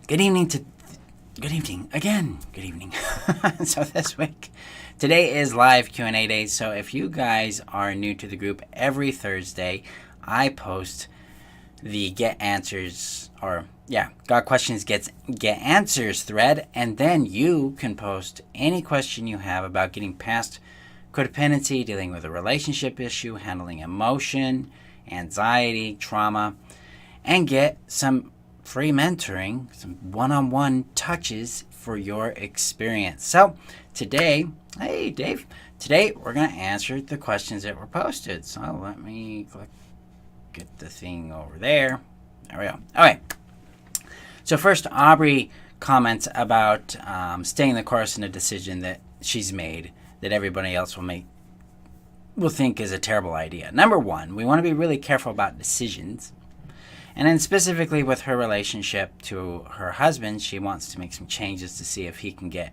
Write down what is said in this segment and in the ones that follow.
Good evening again. Good evening. So this week, today is live Q&A day. So if you guys are new to the group, every Thursday, I post the Got Questions Get Answers thread, and then you can post any question you have about getting past codependency, dealing with a relationship issue, handling emotion, anxiety, trauma, and get some free mentoring, some one-on-one touches for your experience. So today, hey Dave, today we're going to answer the questions that were posted. So let me get the thing over there. There we go. All right. So first, Aubrey comments about staying the course in a decision that she's made that everybody else will think is a terrible idea. Number one, we want to be really careful about decisions. And then specifically with her relationship to her husband, she wants to make some changes to see if she can get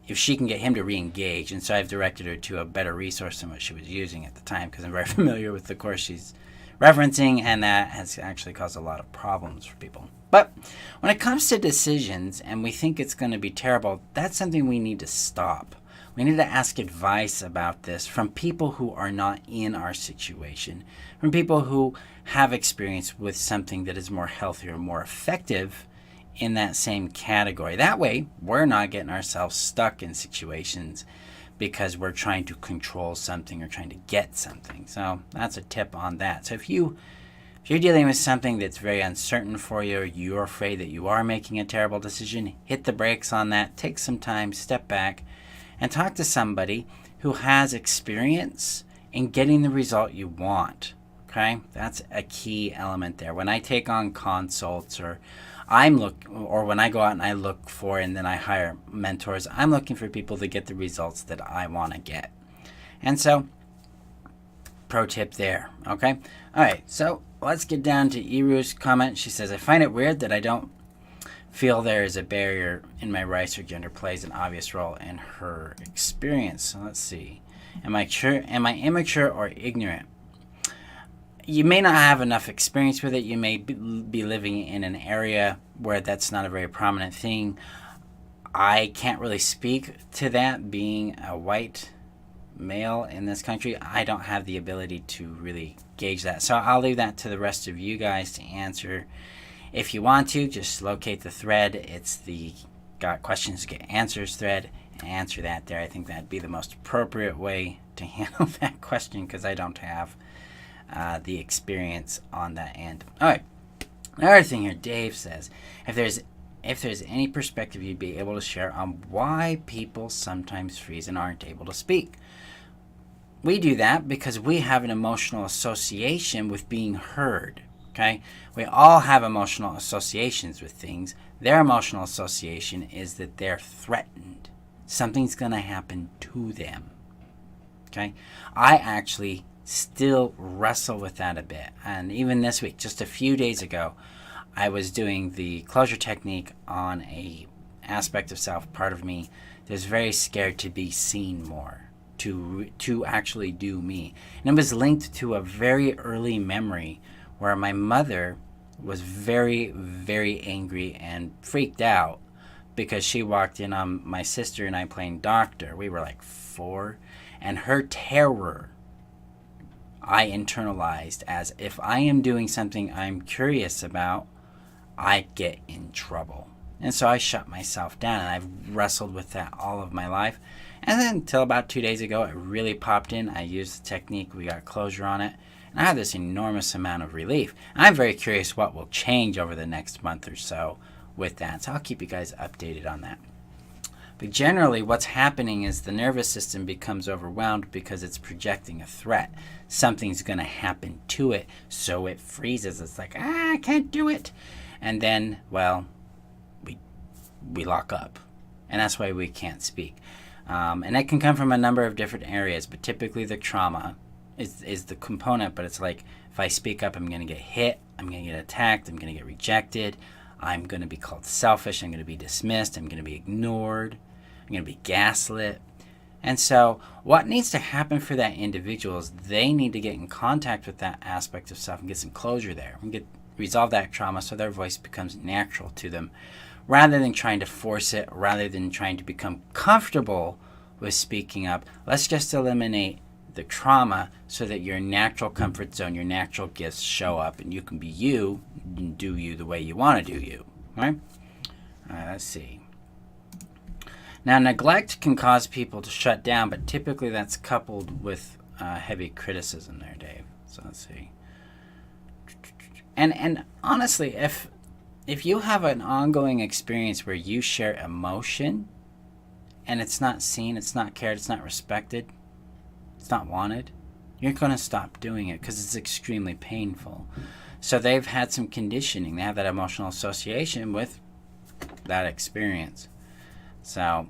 him to re-engage. And so I've directed her to a better resource than what she was using at the time, because I'm very familiar with the course she's referencing, and that has actually caused a lot of problems for people. But when it comes to decisions and we think it's going to be terrible, that's something we need to stop. We need to ask advice about this from people who are not in our situation, from people who have experience with something that is more healthy or more effective in that same category. That way, we're not getting ourselves stuck in situations because we're trying to control something or trying to get something. So that's a tip on that. So if you're dealing with something that's very uncertain for you, or you're afraid that you are making a terrible decision, hit the brakes on that. Take some time, step back, and talk to somebody who has experience in getting the result you want. Okay? That's a key element there. When I take on consults or when I go out and I look for and then I hire mentors, I'm looking for people to get the results that I want to get. And so, pro tip there. Okay? All right. So let's get down to Iru's comment. She says, I find it weird that I don't feel there is a barrier in my rights or gender plays an obvious role in her experience. So let's see. Am I immature or ignorant? You may not have enough experience with it. You may be living in an area where that's not a very prominent thing. I can't really speak to that, being a white male in this country. I don't have the ability to really gauge that. So I'll leave that to the rest of you guys to answer. If you want to, just locate the thread. It's the Got Questions Get Answers thread, and answer that there. I think that'd be the most appropriate way to handle that question, because I don't have the experience on that end. All right. Another thing here, Dave says, if there's any perspective you'd be able to share on why people sometimes freeze and aren't able to speak. We do that because we have an emotional association with being heard. Okay? We all have emotional associations with things. Their emotional association is that they're threatened. Something's going to happen to them. Okay? I actually still wrestle with that a bit. And even this week, just a few days ago, I was doing the closure technique on a aspect of self, part of me, that's very scared to be seen more, to actually do me. And it was linked to a very early memory where my mother was very, very angry and freaked out because she walked in on my sister and I playing doctor. We were like 4, and her terror I internalized as, if I am doing something I'm curious about, I get in trouble. And so I shut myself down, and I've wrestled with that all of my life. And then until about 2 days ago, it really popped in. I used the technique. We got closure on it. And I had this enormous amount of relief. And I'm very curious what will change over the next month or so with that. So I'll keep you guys updated on that. But generally, what's happening is the nervous system becomes overwhelmed because it's projecting a threat. Something's going to happen to it, so it freezes. It's like, I can't do it. And then, well, we lock up. And that's why we can't speak. And that can come from a number of different areas, but typically the trauma is the component. But it's like, if I speak up, I'm going to get hit, I'm going to get attacked, I'm going to get rejected, I'm going to be called selfish, I'm going to be dismissed, I'm going to be ignored, I'm going to be gaslit. And so what needs to happen for that individual is they need to get in contact with that aspect of self and get some closure there. And resolve that trauma so their voice becomes natural to them, rather than trying to force it, rather than trying to become comfortable with speaking up. Let's just eliminate the trauma so that your natural comfort zone, your natural gifts show up, and you can be you and do you the way you want to do you. Right? All right, let's see. Now, neglect can cause people to shut down, but typically that's coupled with heavy criticism there, Dave. So let's see. And honestly, if you have an ongoing experience where you share emotion and it's not seen, it's not cared, it's not respected, it's not wanted, you're going to stop doing it because it's extremely painful. So they've had some conditioning. They have that emotional association with that experience. So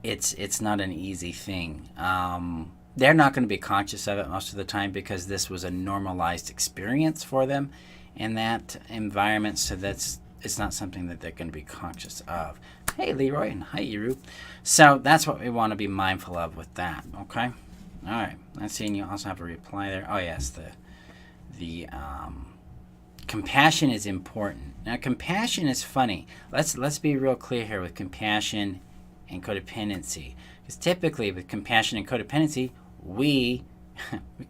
it's not an easy thing. They're not going to be conscious of it most of the time because this was a normalized experience for them in that environment. So it's not something that they're going to be conscious of. Hey, Leroy, and hi, Iru. So that's what we want to be mindful of with that. Okay. All right. Let's see. And you also have a reply there. Oh yes, the compassion is important. Now, compassion is funny. Let's be real clear here with compassion and codependency, because typically with compassion and codependency, we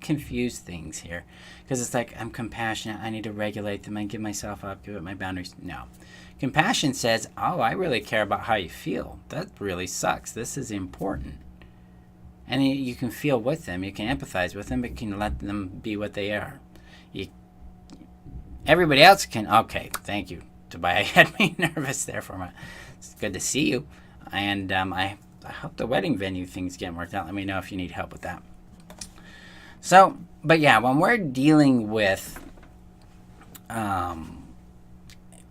confuse things here, because it's like, I'm compassionate, I need to regulate them, I give myself up, give up my boundaries. No, compassion says, oh, I really care about how you feel. That really sucks. This is important. And you can feel with them, you can empathize with them, but you can let them be what they are. Everybody else can. Okay, thank you, Tobiah. You had me nervous there for a minute. It's good to see you. And I hope the wedding venue things get worked out. Let me know if you need help with that. So, but yeah, when we're dealing with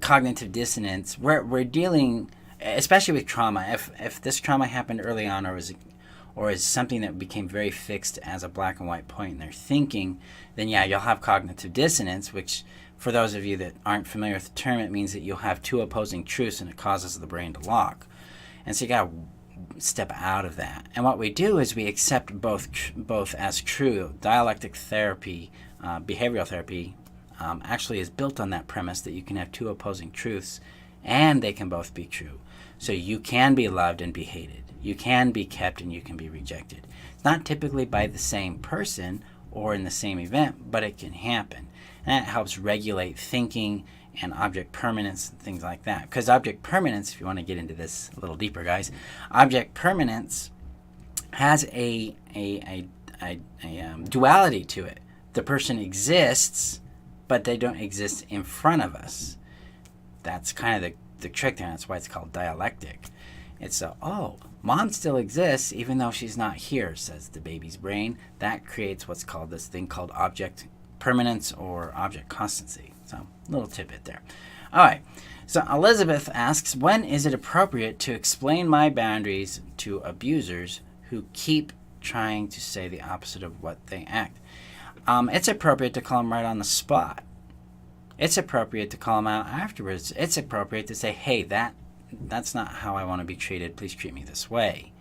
cognitive dissonance, we're dealing, especially with trauma. If this trauma happened early on, or is something that became very fixed as a black and white point in their thinking, then yeah, you'll have cognitive dissonance, which, for those of you that aren't familiar with the term, it means that you'll have two opposing truths and it causes the brain to lock. And so you got to step out of that. And what we do is we accept both as true. Dialectic therapy, behavioral therapy, actually is built on that premise that you can have two opposing truths and they can both be true. So you can be loved and be hated. You can be kept and you can be rejected. It's not typically by the same person or in the same event, but it can happen. And that helps regulate thinking and object permanence and things like that. Because object permanence, if you want to get into this a little deeper, guys, object permanence has a duality to it. The person exists, but they don't exist in front of us. That's kind of the trick there. That's why it's called dialectic. It's mom still exists even though she's not here, says the baby's brain. That creates what's called this thing called object permanence or object constancy. So, little tidbit there. All right. So, Elizabeth asks, when is it appropriate to explain my boundaries to abusers who keep trying to say the opposite of what they act? It's appropriate to call them right on the spot. It's appropriate to call them out afterwards. It's appropriate to say, hey, that's not how I want to be treated. Please treat me this way.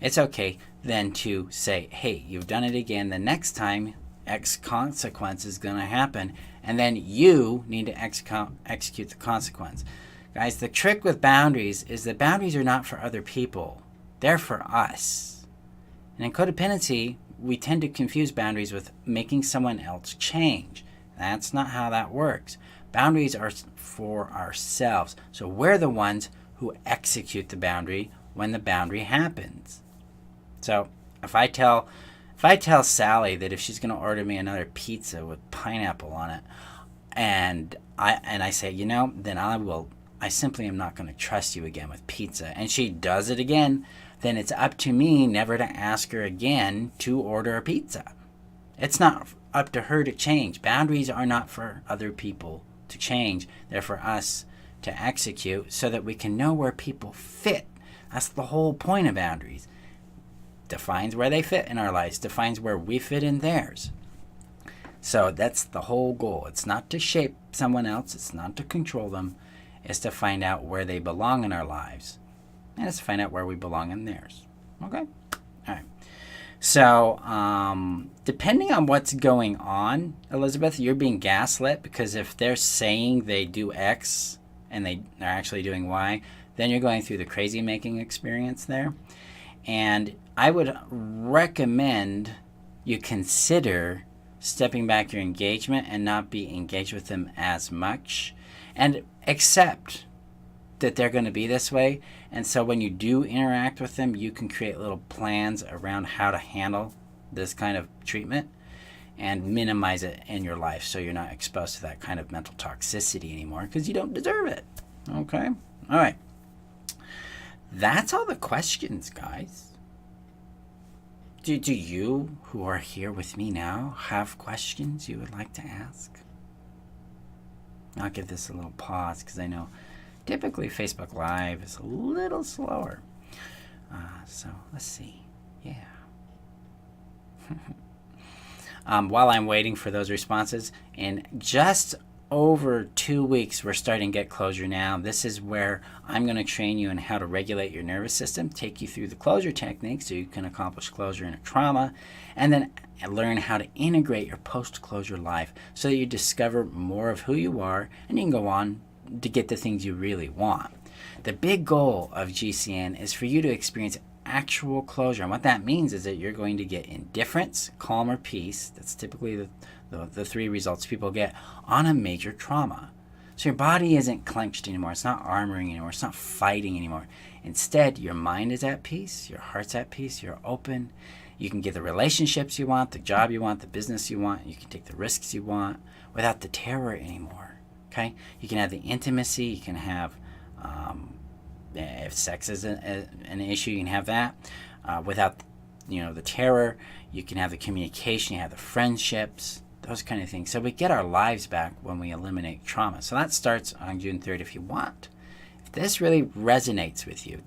It's okay then to say, hey, you've done it again. The next time, X consequence is going to happen, and then you need to execute the consequence. Guys, the trick with boundaries is that boundaries are not for other people. They're for us. And in codependency, we tend to confuse boundaries with making someone else change. That's not how that works. Boundaries are for ourselves. So we're the ones who execute the boundary when the boundary happens. So if I tell Sally that if she's going to order me another pizza with pineapple on it, and I say, then I simply am not going to trust you again with pizza, and she does it again, then it's up to me never to ask her again to order a pizza. It's not up to her to change. Boundaries are not for other people to change. They're for us to execute so that we can know where people fit. That's the whole point of boundaries. Defines where they fit in our lives, defines where we fit in theirs. So that's the whole goal. It's not to shape someone else, it's not to control them, it's to find out where they belong in our lives, and it's to find out where we belong in theirs. Okay? All right. So, depending on what's going on, Elizabeth, you're being gaslit, because if they're saying they do X and they are actually doing Y, then you're going through the crazy making experience there. And I would recommend you consider stepping back your engagement and not be engaged with them as much, and accept that they're going to be this way. And so when you do interact with them, you can create little plans around how to handle this kind of treatment and minimize it in your life, so you're not exposed to that kind of mental toxicity anymore, because you don't deserve it. Okay? All right. That's all the questions, guys. Do you, who are here with me now, have questions you would like to ask? I'll give this a little pause, because I know typically Facebook Live is a little slower. So let's see. Yeah. While I'm waiting for those responses, in just over 2 weeks, we're starting to get closure now. This is where I'm going to train you in how to regulate your nervous system, take you through the closure techniques so you can accomplish closure in a trauma, and then learn how to integrate your post-closure life so that you discover more of who you are and you can go on to get the things you really want. The big goal of GCN is for you to experience actual closure. And what that means is that you're going to get indifference, calm, or peace. That's typically the three results people get on a major trauma. So your body isn't clenched anymore. It's not armoring anymore. It's not fighting anymore. Instead, your mind is at peace. Your heart's at peace. You're open. You can get the relationships you want, the job you want, the business you want. You can take the risks you want without the terror anymore. Okay? You can have the intimacy. You can have, if sex is an issue, you can have that without, the terror. You can have the communication. You have the friendships. Those kind of things. So we get our lives back when we eliminate trauma. So that starts on June 3rd if you want. If this really resonates with you,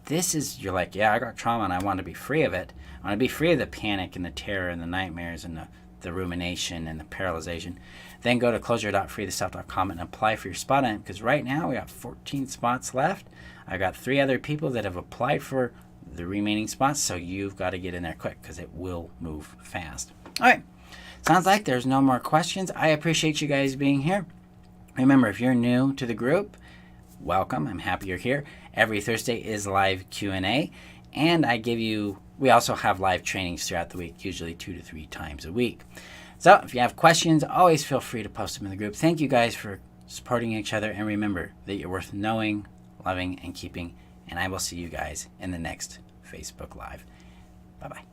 you're like, yeah, I got trauma and I want to be free of it. I want to be free of the panic and the terror and the nightmares and the rumination and the paralyzation. Then go to closure.freetheself.com and apply for your spot on it, because right now we got 14 spots left. I got 3 other people that have applied for the remaining spots, so you've got to get in there quick because it will move fast. All right. Sounds like there's no more questions. I appreciate you guys being here. Remember, if you're new to the group, welcome. I'm happy you're here. Every Thursday is live Q&A, and we also have live trainings throughout the week, usually 2 to 3 times a week. So if you have questions, always feel free to post them in the group. Thank you guys for supporting each other, and remember that you're worth knowing, loving, and keeping, and I will see you guys in the next Facebook Live. Bye-bye.